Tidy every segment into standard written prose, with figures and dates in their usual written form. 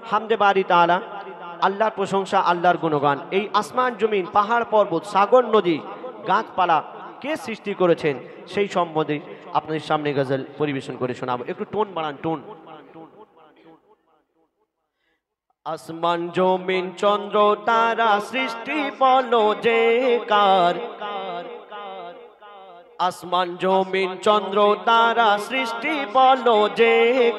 হামদে বারি তাআলা, আল্লাহর প্রশংসা, আল্লাহর গুণগান। এই আসমান জমিন, পাহাড় পর্বত, সাগর নদী, গাছপালা কে সৃষ্টি করেছেন সেই সম্বন্ধে আপনাদের সামনে গজল পরিবেশন করে শোনাবো। একটু টোন বাড়ান, টোন। আসমান জমিন চন্দ্র তারা সৃষ্টি বলো যে কার, আসমান জমিন চন্দ্র তারা সৃষ্টি বলো যে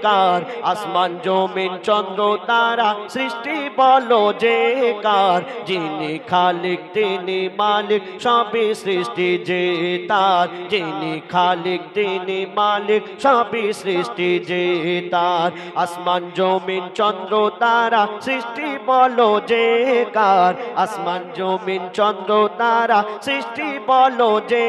কার, আসমান জমিন চন্দ্র তারা সৃষ্টি বলো যে কার, যিনি খালিক তিনি মালিক সবই সৃষ্টি যে তার, যিনি খালিক তিনি মালিক সবই সৃষ্টি যে তার। আসমান জমিন চন্দ্র তারা সৃষ্টি বলো যে কার, আসমান জমিন চন্দ্র তারা সৃষ্টি বলো যে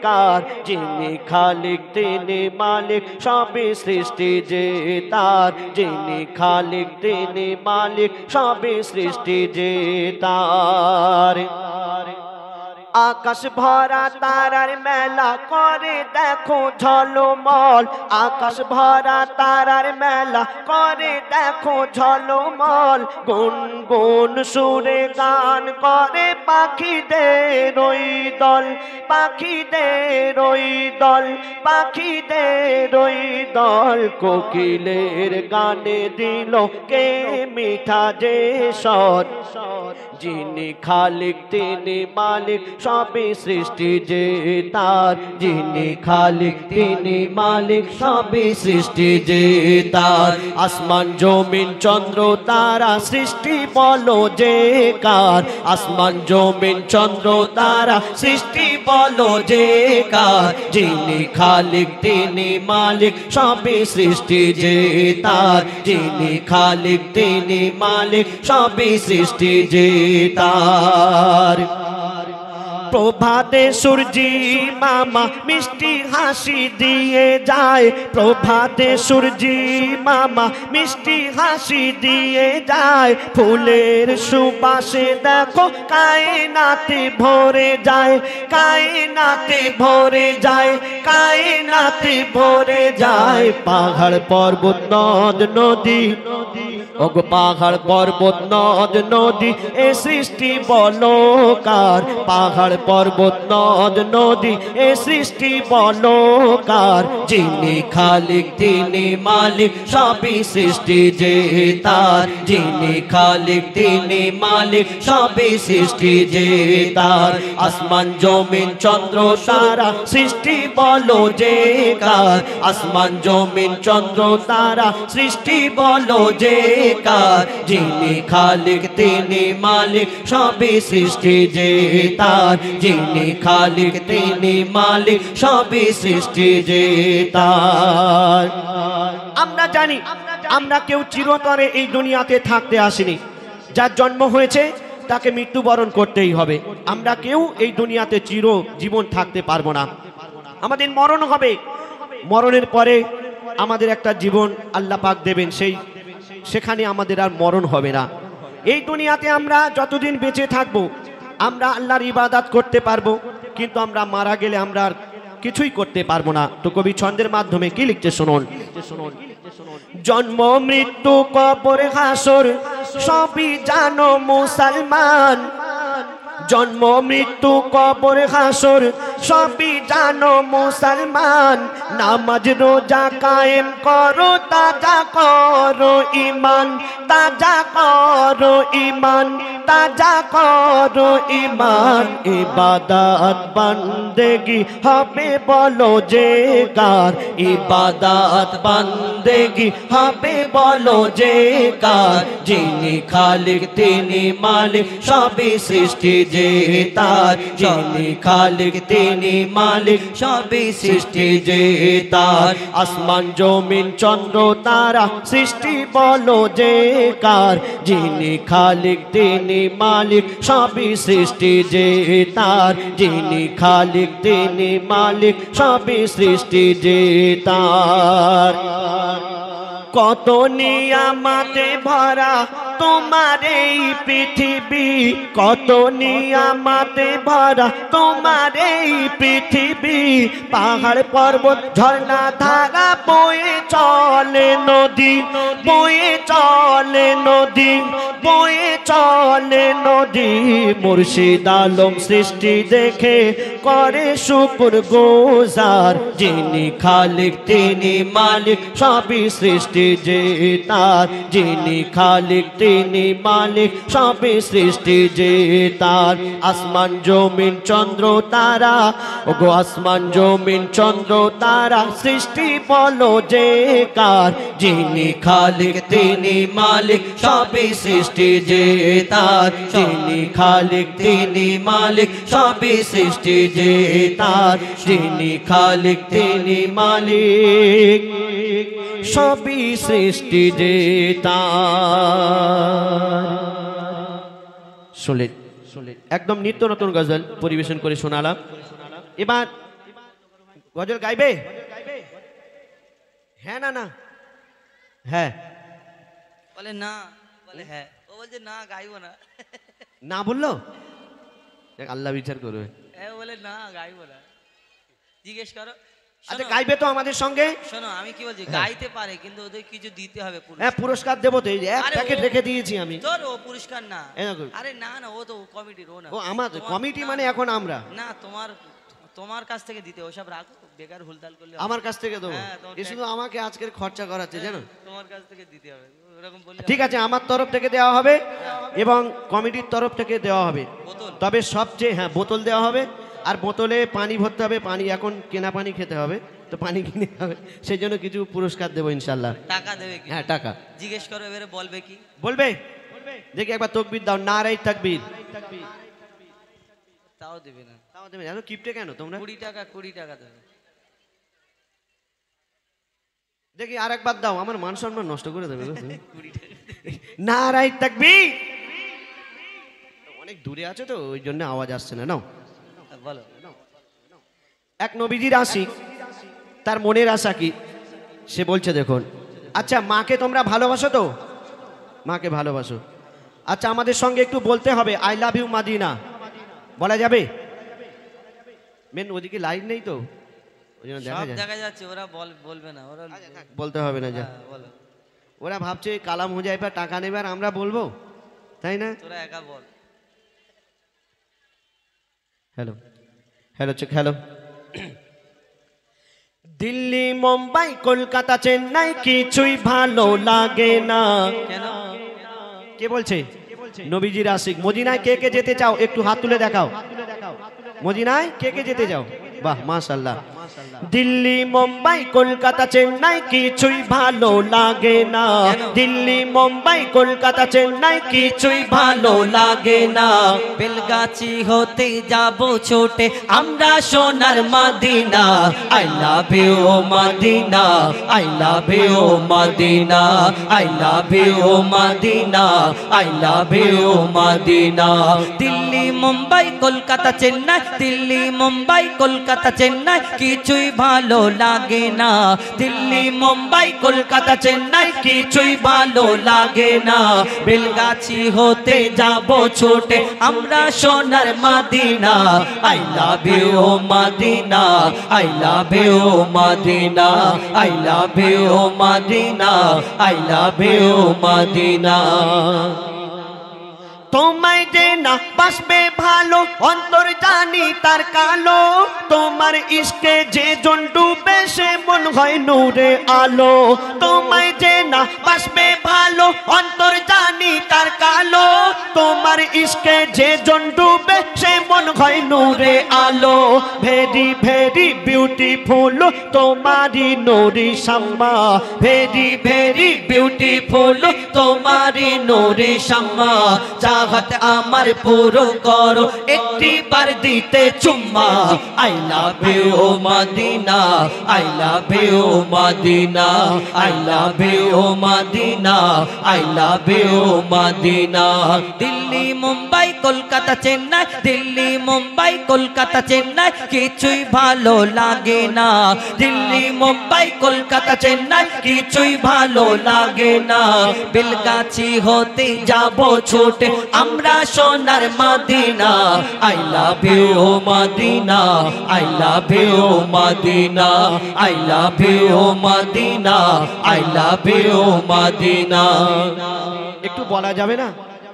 কার, যিনি খালিক তিনি মালিক সবই সৃষ্টি যে তার, যিনি খালিক তিনি মালিক সবই সৃষ্টি যে তার। আকাশ ভরা তারার মেলা করে দেখো ঝলমল, আকাশ ভরা তারার মেলা করে দেখো ঝলমল, গুনগুন সুরে গান করে পাখিদের ওই দল, পাখিদের ওই দল, পাখিদের ওই দল। কোকিলের গানে দিল কে মিঠা যে স্বর, যিনি খালিক তিনি মালিক সবই সৃষ্টি যে তার, যিনি খালিক তিনি মালিক সবই সৃষ্টি যে তার। আসমান জমিন চন্দ্র তারা সৃষ্টি বলো যে কার, আসমান জমিন চন্দ্র তারা সৃষ্টি বলো যে কার, যিনি খালিক তিনি মালিক সবই সৃষ্টি যে তার, যিনি খালিক তিনি মালিক সবই সৃষ্টি যে তার। প্রভাতে সূর্যি মামা মিষ্টি হাসি দিয়ে যায়, প্রভাতে সূর্যি মামা মিষ্টি হাসি দিয়ে যায়, ফুলের সুবাসে দেখো কায়নাতে ভরে যায়, কায়নাতে ভরে যায়, কায়নাতে ভরে যায়। পাহাড় পর্বত নদ নদী, ওগো পাহাড় পর্বত নদ নদী এ সৃষ্টি বলো কার, পাহাড় পর্বত নদ নদী এ সৃষ্টি বলো কার, যিনি খালিক তিনি মালিক সবই সৃষ্টি যে তার, যিনি খালিক তিনি মালিক সবই সৃষ্টি যে তার। আসমান জমিন চন্দ্র তারা সৃষ্টি বলো যে কার, আসমান জমিন চন্দ্র তারা সৃষ্টি বলো যে কার, যিনি খালিক তিনি মালিক সবই সৃষ্টি যে তার, যিনি খালিক তিনি মালিক সবই সৃষ্টি যে তার। আমরা জানি আমরা কেউ চিরতরে এই দুনিয়াতে থাকতে আসিনি, যার জন্ম হয়েছে তাকে মৃত্যুবরণ করতেই হবে। আমরা কেউ এই দুনিয়াতে চির জীবন থাকতে পারবো না, আমাদের মরণ হবে। মরণের পরে আমাদের একটা জীবন আল্লাহ পাক দেবেন, সেখানে আমাদের আর মরণ হবে না। এই দুনিয়াতে আমরা যতদিন বেঁচে থাকবো আমরা আল্লাহর ইবাদত করতে পারবো, কিন্তু আমরা মারা গেলে আমরা আর কিছুই করতে পারবো না। তো কবি ছন্দের মাধ্যমে কি লিখছে শুনুন। জন্ম মৃত্যু কবর হাসর সবই জানো মুসলমান, জন্ম মৃত্যু কবর হাসর সবই জানো মুসলমান, নামাজ রোজা কায়েম করো তাজা করো ইমান, তাজা করো ইমান, তাজা করো ইমান। ইবাদত বান্দেগি হবে বলো যে কার, ইবাদত বান্দেগি হবে বলো যে কার, যিনি খালিক তিনি মালিক সবই সৃষ্টি যে তার, যিনি খালিক তিনি মালিক সবই সৃষ্টি যে তার। আসমান জমিন চন্দ্র তারা সৃষ্টি বলো যে কার, যিনি খালিক তিনি মালিক সবই সৃষ্টি যে তার, যিনি খালিক তিনি মালিক সবই সৃষ্টি যে তার। কত নিয়ামতে ভরা তোমার এই পৃথিবী, কত নিয়ামতে ভরা তোমার এই পৃথিবী। পাহাড় পর্বত ঝর্ণা ধারা বয়ে চলে নদী, বয়ে চলে নদী, বয়ে চলে নদী। মুর্শিদ আলম সৃষ্টি দেখে করে শুকর গুজার, যিনি খালিক তিনি মালিক সবই সৃষ্টি যে তার, যিনি খালিক তিনি মালিক সবই সৃষ্টি যে তার। আসমান জমিন চন্দ্র তারা, ওগো আসমান জমিন চন্দ্র তারা সৃষ্টি বলো যে কার, যিনি খালিক তিনি মালিক সবই সৃষ্টি যে তার, যিনি খালিক তিনি মালিক সবই সৃষ্টি যে তার, যিনি খালিক তিনি মালিক সবই সৃষ্টি যে তার। শোনেন একদম নিত্য নতুন গজল পরিবেশন করে শোনালাম। এবার গজল গাইবে? হ্যাঁ না না? হ্যাঁ বলে না, বলে হ্যাঁ। ও বলছে না গাইবো না। না বললো, আল্লাহ বিচার করবে। হ্যাঁ বলে না গাইবো না, জিজ্ঞেস করো। আচ্ছা গাইবে তো আমাদের সঙ্গে? শোনো আমি কি বলছি, গাইতে পারে কিন্তু ওদের কিছু দিতে হবে। হ্যাঁ পুরস্কার দেবো তো, এই যে এক প্যাকেট রেখে দিয়েছি আমি। তোর ও পুরস্কার না, আরে না না, ও তো কমিটির। ও না, ও আমার কমিটি মানে এখন আমরা না, তোমার কাছ থেকে দিতে, ওসব রাখো, বেকার হুলতাল করলে। আমার কাছ থেকে দেবো? এ শুধু আমাকে আজকের খরচা করাচ্ছে জানো, তোমার কাছ থেকে দিতে হবে এরকম বললে। ঠিক আছে আমার তরফ থেকে দেওয়া হবে এবং কমিটির তরফ থেকে দেওয়া হবে, তবে সবচেয়ে হ্যাঁ বোতল দেওয়া হবে। আর বোতলে পানি ভরতে হবে, পানি এখন কেনা পানি খেতে হবে, তো পানি কিনে হবে, সেই জন্য কিছু পুরস্কার দেবো ইনশাল্লাহ। টাকা দেবে কি? হ্যাঁ টাকা। জিজ্ঞেস করো এবারে, বলবে কি? বলবে দেখি একবার তাকবীর দাও, নারায়ে তাকবীর। তাও দেবে না? তাও দেবে না? কিপটে কেন তোমরা? 20 টাকা, 20 টাকা দেবে। দেখি আর একবার দাও, আমার মান সম্মান নষ্ট করে দেবে। নারায়ে তাকবীর। অনেক দূরে আছে তো ওই জন্য আওয়াজ আসছে না। নাও বলো। এক নবীজির আশিক, তার মনের আশা কি সে বলছে দেখুন। আচ্ছা মাকে তোমরা ভালোবাসো তো? মাকে ভালোবাসো। আচ্ছা আমাদের সঙ্গে একটু বলতে হবে আই লাভ ইউ মাদিনা, বলা যাবে? মেন ওদিকে লাইট নেই তো ওই জন্য দেখা যাচ্ছে, ওরা বলবে না, ওরা বলতে হবে না। যা ওরা ভাবছে কালাম হয়ে যায়, টাকা নেবে আর আমরা বলবো, তাই না? তোরা একা বল। Hello hello check hello. Delhi Mumbai Kolkata Chennai কিছুই ভালো লাগে না। কেন? কে বলছে? নবীজির আশিক। মদিনায় কে কে যেতে চাও একটু হাত তুলে দেখাও। মদিনায় কে কে যেতে চাও? বাহ মাশাআল্লাহ। দিল্লি মুম্বাই কলকাতা চেন্নাই কিছুই ভালো লাগে না, দিল্লি মুম্বাই কলকাতা চেন্নাই কিছুই ভালো লাগে না। বেলগাছি হতে যাব ছোটে আমরা সোনার Madina, I love you Medina, I love you Medina, I love you Medina, I love you Medina. Delhi Mumbai Kolkata Chennai, Delhi Mumbai Kolkata Chennai কিছুই ভালো লাগে না, দিল্লি মুম্বাই কলকাতা চেন্নাই কিছুই ভালো লাগে না। বেলগাছি হতে যাব ছোটে আমরা সোনার Madina, I love you Medina, I love you Medina, I love you Medina, I love you Madina. তোমায় যে না বাসবে ভালো অন্তর জানি তার কালো, তোমার ইশকে যে জন ডুবে সে মন হয় নূরে আলো। তোমায় যে না বাসবে ভালো অন্তর জানি তার কালো, তোমার ইশকে যে জন ডুবে সে মন হয় নূরে আলো। ভেরি ভেরি বিউটিফুল তোমারি নূরি শাম্মা, ভেরি ভেরি বিউটিফুল তোমারি নূরি শাম্মা। চাহত আমার পুরো করো একটি বার দিতে চুম্মা, I love you Medina, I love you Medina, I love you Medina, I love you Medina. Delhi Mumbai Kolkata Chennai, Delhi Mumbai Kolkata Chennai, কিছুই ভালো লাগে না। দিল্লি মুম্বাই কলকাতা চেন্নাই, কিছুই ভালো লাগে না। বেলগাছি হতে যাব ছুটে আমরা সোনার Madina. I love you Medina, I love you Medina, I love you Medina, I love you Madina. একটু বলা যাবে না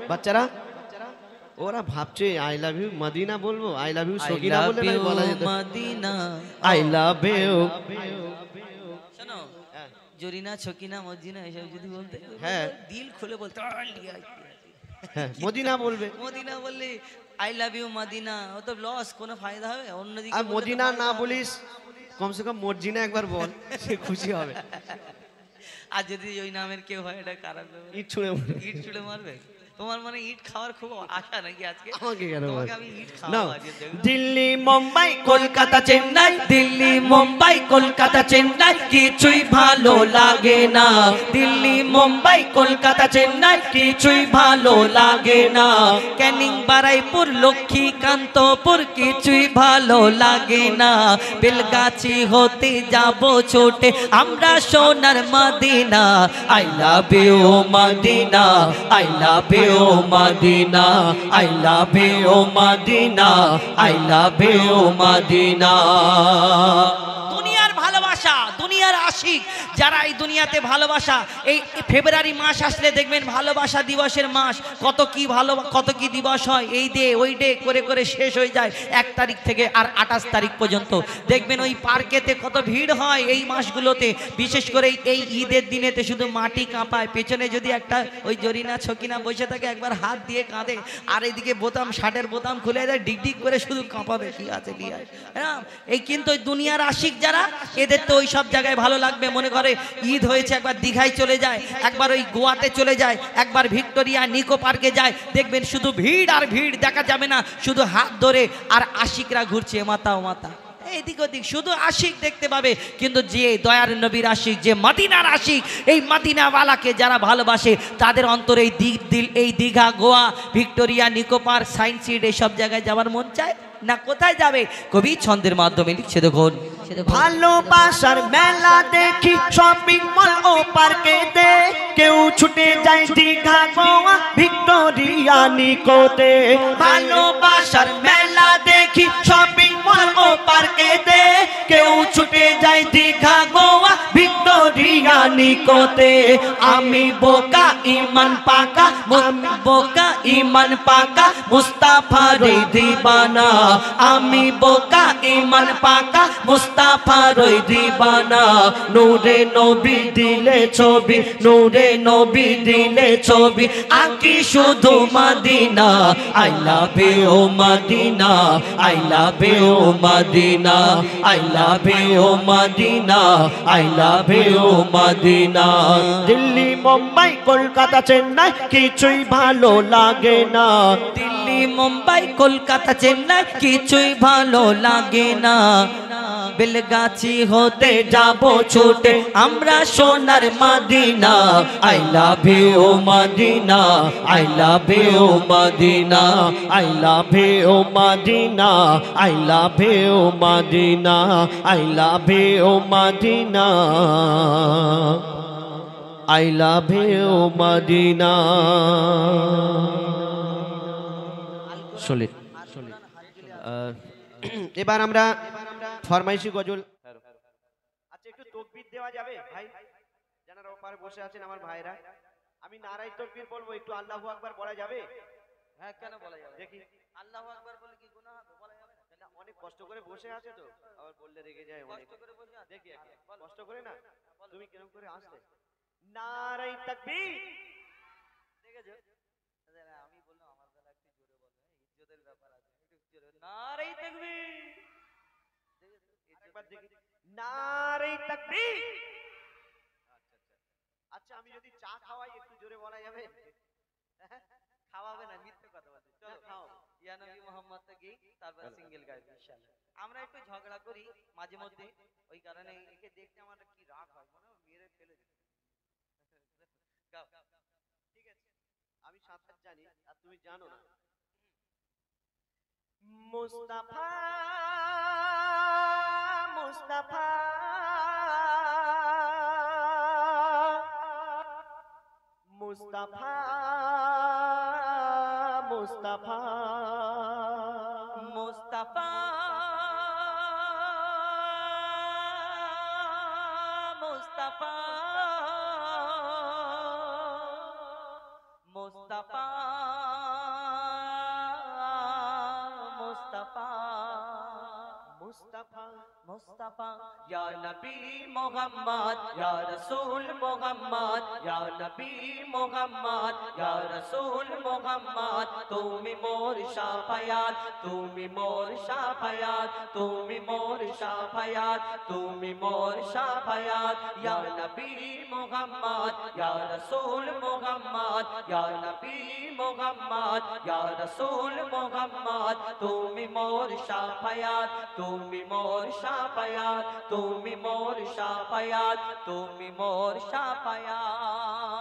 বাচ্চারা? ওরা ভাবছে আই লাভ ইউ মদিনা বলবো, আই লাভ ইউ সকিনা বললে না বলা যেত মদিনা। I love you. শোনো, জরিনা ছকিনা মদিনা এসব যদি বলতে, হ্যাঁ দিল খুলে বলতে, হ্যাঁ মদিনা বলবে। মদিনা বললে আই লাভ ইউ মদিনা, ও তো লস, কোনো ফায়দা হবে? অন্যদিকে আর মদিনা না বলিস, কমসে কম মর্জিনা একবার বল, সে খুশি হবে। আর যদি ওই নামের কেউ হয়, এটা খারাপ হবে। ইট ছুঁড়ে ইট ছুঁড়ে মারবে? তোমার মানে ইট খাওয়ার খুব আশা নাকি আজকে? আমাকে কেন তোমাকে বল? আমি ইট না, খাওয়াবো আজকে, দেখো। দিল্লি মুম্বাই কলকাতা চেন্নাই, দিল্লি মুম্বাই কলকাতা চেন্নাই, কিছুই ভালো লাগে না। দিল্লি মুম্বাই কলকাতা চেন্নাই, কিছুই ভালো লাগে না। ক্যানিং বারাইপুর লক্ষ্মীকান্তপুর, কিছুই ভালো লাগে না। বেলগাছি হতে যাব ছোটে আমরা সোনার Madina. I love you Medina, I love you Medina, I love you Medina, I love you Madina. দুনিয়ার ভালোবাসা, দুনিয়ার আশিক যারা এই দুনিয়াতে ভালোবাসা, এই ফেব্রুয়ারি মাস আসলে দেখবেন ভালোবাসা দিবসের মাস। কত কি দিবস হয়, এই ডে ওই ডে করে করে শেষ হয়ে যায় 1 তারিখ থেকে আর 28 তারিখ পর্যন্ত। দেখবেন ওই পার্কেতে কত ভিড় হয় এই মাসগুলোতে, বিশেষ করে এই ঈদের দিনেতে শুধু মাটি কাঁপায়। পেছনে যদি একটা ওই জরিনা ছকিনা বসে থাকে, একবার হাত দিয়ে কাঁদে, আর এইদিকে বোতাম, শার্টের বোতাম খুলে যায়, ডিগ ডিগ করে শুধু কাঁপাবে, কি আছে কি আছে। হ্যাঁ, এই কিন্তু দুনিয়ার আশিক যারা, এদের তো ওই সব জায়গায় ভালো লাগবে। মনে করে ঈদ হয়েছে, একবার দীঘায় চলে যায়, একবার ওই গোয়াতে চলে যায়, একবার ভিক্টোরিয়া নিকো পার্কে যায়, দেখবেন শুধু ভিড় আর ভিড়, দেখা যাবে না শুধু হাত ধরে আর আশিকরা ঘুরছে মাতা ও মাতা, এদিক ওদিক শুধু আশিক দেখতে পাবে। কিন্তু যে দয়ার নবীর আশিক, যে মদিনার আশিক, এই মদিনাওয়ালাকে যারা ভালোবাসে, তাদের অন্তরে এই Digha, Goa, Victoria, Nicco park, science city এইসব জায়গায় যাওয়ার মন চায় না। কোথায় যাবে? কবি ছন্দের মাধ্যমে লিখছে, দেখুন। ভালোবাসার মেলা দেখি শপিং মল ও পার্কেতে, কেউ ছুটে যায় দীঘা, গোয়া, ভিক্টোরিয়া, নিকোতে। ভালোবাসার মেলা দেখি শপিং মল ও পার্কেতে, কেউ ছুটে যায় দীঘা, গোয়া, ভিক্টোরিয়া, নিকোতে। আমি বোকা ইমান পাকা, আমি বোকা ইমান পাকা, মুস্তাফার দিবানা। আমি বোকা ইমান পাকা, মুস্তাফার দিবানা। নূরে নবী দিলে ছবি, নূরে নবী দিলে ছবি, আঁকি শুধু Madina. I love you Medina, I love you Medina, I love you Medina, I love you Medina. Delhi Mumbai Kolkata Chennai, কিছুই ভালো লাগে না। দিল্লি মুম্বাই কলকাতা চেন্নাই, কিছুই ভালো লাগে না। বেলগাছি হতে যাব ছুটে আমরা সোনার Madina. I love you Medina, I love you Madina, I love you Madina, I love you Madina, I love you Madina, I love you Madina. Solid. এবার আমরা ফরমাইশি গজল। আচ্ছা, একটু তাকবীর দেওয়া যাবে ভাই? যারা ওপারে বসে আছেন আমার ভাইরা, আমি নারাই তাকবীর বলবো, একটু আল্লাহু আকবার বলা যাবে? হ্যাঁ, কেন বলা যাবে? দেখি আল্লাহু আকবার বলে কি গুনাহ হবে? বলা যাবে না। না, অনেক কষ্ট করে বসে আছে তো, আবার বললে রেগে যায় অনেক। কষ্ট করে বসে আছে। দেখি কষ্ট করে না, তুমি কেরকম করে আসলে নারাই তাকবীর দেখেছো? আমি বললাম আমার বেলা একটু জোরে বলো, ইজ্জতের ব্যাপার আছে, একটু জোরে নারে তাকবীর। একবার দেখি নারাই তাকবীর। আচ্ছা, আমি যদি চা খাওয়াই একটু জোরে বলা যাবে? খাওয়াবে না, মিথ্যে কথা বলছে। চলো খাও। ইয়া নবী মুহাম্মদ থেকে তারপর সিঙ্গেল গাইবে ইনশাআল্লাহ। আমরা একটু ঝগড়া করি মাঝে মধ্যে, ওই কারণে একে দেখতে আমার কি রাগ হয়, মনে হয় মেরে ফেলে দিই। গাও। ঠিক আছে, আমি সাঁতার জানি আর তুমি জানো না, মুস্তাফা মুস্তাফা মুস্তাফা মুস্তাফা মুস্তাফা মুস্তাফা মুস্তাফা মুস্তাফা মুস্তাফা মুস্তাফা ইয়া নবী মুহাম্মদ ইয়া রাসূল মুহাম্মদ ইয়া নবী মুহাম্মদ ইয়া রাসূল মুহাম্মদ তুমি মোর শাফায়াত তুমি মোর শাফায়াত তুমি মোর শাফায়াত তুমি মোর শাফায়াত ইয়া নবী মুহাম্মদ ইয়া রাসূল মুহাম্মদ ইয়া নবী মুহাম্মদ ইয়া রাসূল মুহাম্মদ তুমি মোর শাফায়াত তুমি মোর শাফায়াত তুমি মোর শাফায়াত তুমি মোর শাফায়াত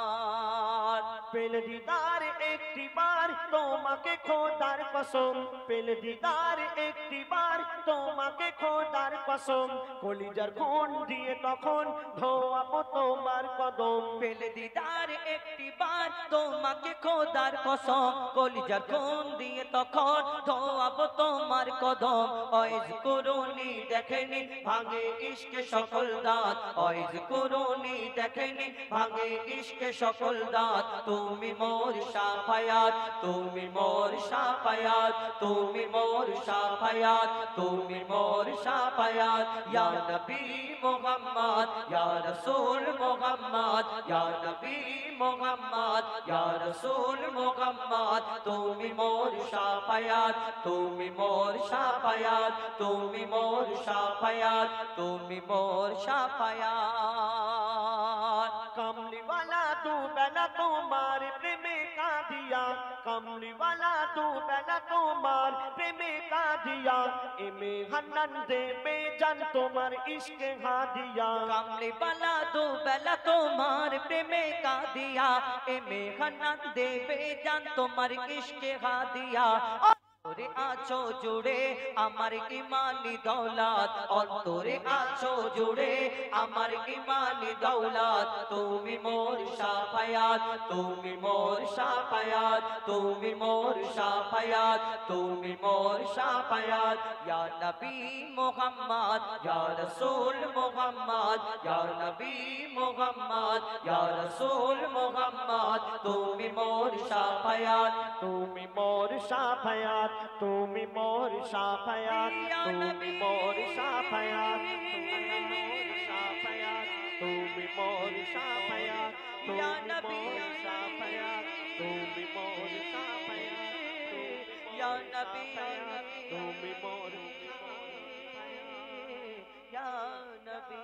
পেল দিদার একটি বার তোমাকে খোদার কসম পেল দিদার একটি বার তোমাকে খোদার কসম কলিজার খুন দিয়ে তখন ধোয়াবো তোমার কদম পেলে দিদার একটি বার তোমাকে খোদার কসম কলিজার খুন দিয়ে তখন ধোয়াবো তোমার কদম ওয়াইজ কুরুনি দেখেনি ভাঙে ইশকে সকল দাঁত ওয়াইজ কুরুনি দেখেনি ভাঙে ইশকে সকল দাঁত তুমি মোর শাফায়াত তুমি মোর শাফায়াত তুমি মোর শাফায়াত তুমি মোর শাফায়াত ইয়া নবী মুহাম্মদ ইয়া রাসূল মুহাম্মদ ইয়া নবী মুহাম্মদ ইয়া রাসূল মুহাম্মদ তুমি মোর শাফায়াত তুমি মোর শাফায়াত তুমি মোর শাফায়াত তুমি মোর শাফায়াত कमली वाला तू बना तुम्हारे प्रेमे का दिया कमली वाला तू बना तुम्हारे प्रेमे का दिया इमे हन्नन दे बेजान तुम्हार इश्क हा दिया कमली वाला तू बना तुम्हारे प्रेमे का दिया इमे हन्नन दे बेजान तुम्हार इश्क हा दिया তোরে আছো জুড়ে আমার ইমানি দৌলত অন্তরে আছো জুড়ে আমার ইমানি দৌলত তুমি মোর শাফায়াত তুমি মোর শাফায়াত তুমি মোর শাফায়াত তুমি মোর শাফায়াত ইয়া নবী মুহাম্মদ ইয়া রাসূল মুহাম্মদ ইয়া নবী মুহাম্মদ ইয়া রাসূল মুহাম্মদ তুমি মোর শাফায়াত তুমি মোর শাফায়াত তুমি মোর শাফায়াত তুমি মোর শাফায়াত তুমি মোর শাফায়াত তুমি মোর শাফায়াত তুমি মোর শাফায়াত ইয়া নবী তুমি মোর ইয়া নবী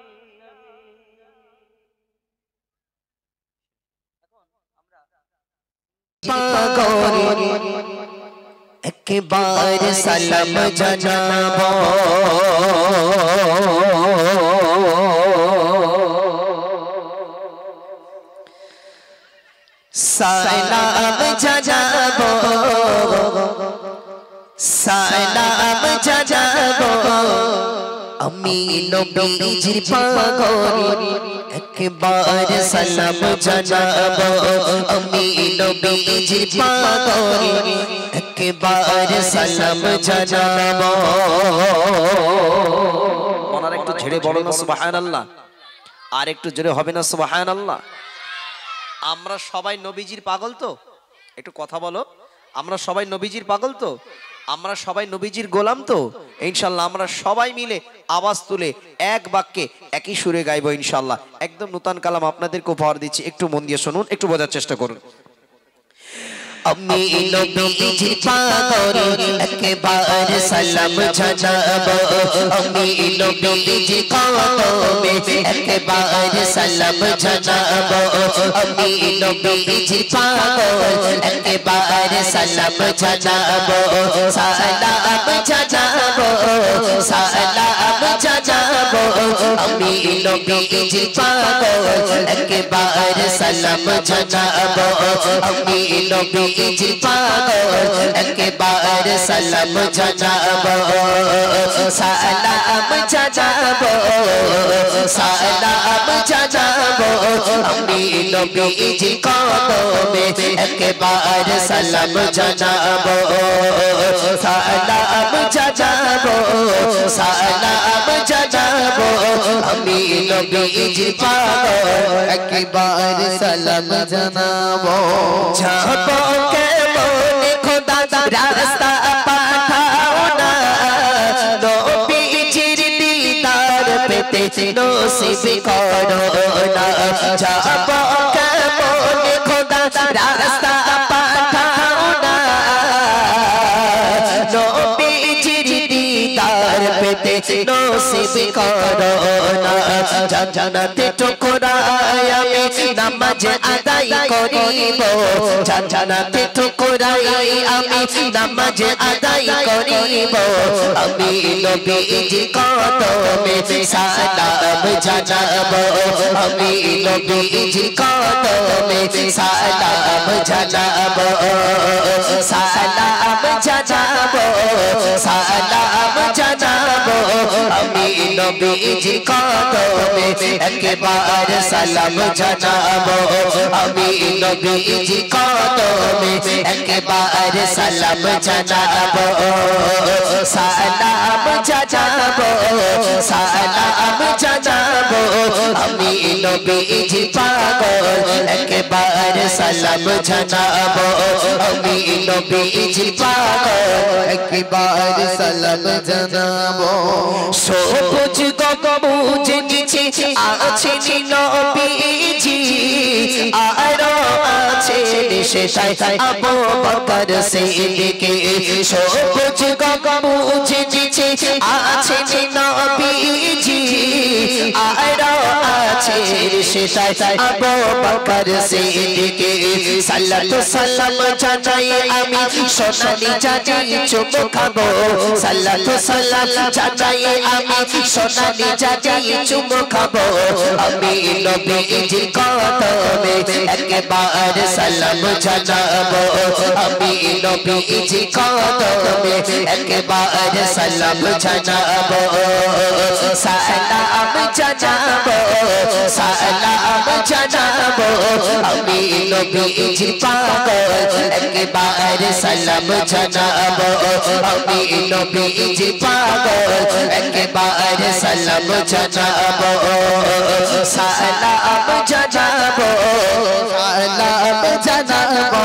একবার সালাম জানাবো সালাম জানাবো সালাম জানাবো আমি নবীজির পাগল একবার সালাম জানাবো আমি নবীজির পাগল একবার সালাম জানাবো ওনারা একটু ঝেড়ে বলো না সুবহানাল্লাহ আর একটু জোরে হবে না সুবহানাল্লাহ আমরা সবাই নবীজির পাগল তো একটু কথা বলো আমরা সবাই নবীজির পাগল তো আমরা সবাই নবীজির গোলাম তো ইনশাআল্লাহ আমরা সবাই মিলে আওয়াজ তুলে এক বাক্যে একই সুরে গাইবো ইনশাআল্লাহ একদম নতুন কালাম আপনাদেরকে উপহার দিচ্ছি একটু মন দিয়ে শুনুন একটু বোঝার চেষ্টা করুন আমি নবীজির পাগল একবার সালাম জানাবো আমি নবীজির কদমে একবার সালাম জানাবো আমি নবীজির পাগল একবার সালাম জানাবো সালাম জানাবো সালাম জানাবো জানাবো আমি নবীজি পাগল একবার সালাম জানাবো আমি নবীজি পাগল একবার সালাম জানাবো সালাম জানাবো সালাম জানাবো আমি নবীজি কদমে একবার সালাম জানাবো সালাম জানাবো সালাম জানাবো আমি নবীজি পাগল একবার সালাম জানাবো যাবো কেমন খোদা রাস্তা পাঠাও না নবীজির দিদার পেতে নসিব করো না যাবো কেমন খোদা রাস্তা পাঠাও না নবীজির দিদার পেতে নসিব করো না জান্নাতে ঠোকরায় আমি নামাজ আদায় করিব জান্নাতে ঠোকরায় আমি নামাজ আদায় করিব আমি নবীজি কদমে সালাম জানাবো আমি নবীজি কদমে সালাম জানাবো সালাম জানাবো সালাম জানাবো আমি নবীজি কদমে একবার সালাম জানাবো আমি নবীজি কদমে একবার সালাম জানাবো সালাম জানাবো সালাম জানাবো আমি নবীজি পাগল একবার সালাম জানাবো আমি নবীজি পাগল একবার সালাম জানাবো সবুজ গগবুজ নিচে আছে নবীজি আর আছে সেটাই আবু বকর সিদ্দিক সবুজ গগবুজ নিচে আছে নবীজি আর আছে সেটাই আবু বকর সিদ্দিক সাল্লাতু সালাম জানাই আমি সোনালি জানি চুমু খাবো সাল্লাতু সালাম জানাই আমি সোনালি জানি চুমু খাবো আমি নবীজি কদমে একবার সালাম জানাবো আমি নবীজি কদমে একবার সালাম জানাবো সালাম জানাবো সালাম জানাবো আমি নবীজি পাগল একবার সালাম জানাবো আমি নবীজি পাগল একবার সালাম জানাবো সালাম জানাবো সালাম জানাবো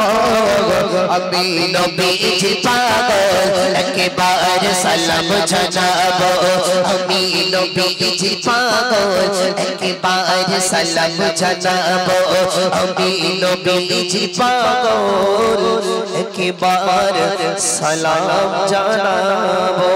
আমি নবীজি পাগল একবার সালাম জানাবো আমি নবীজি পাগল একবার সালাম জানাবো আমি নবীজি পাগল একবার সালাম জানাবো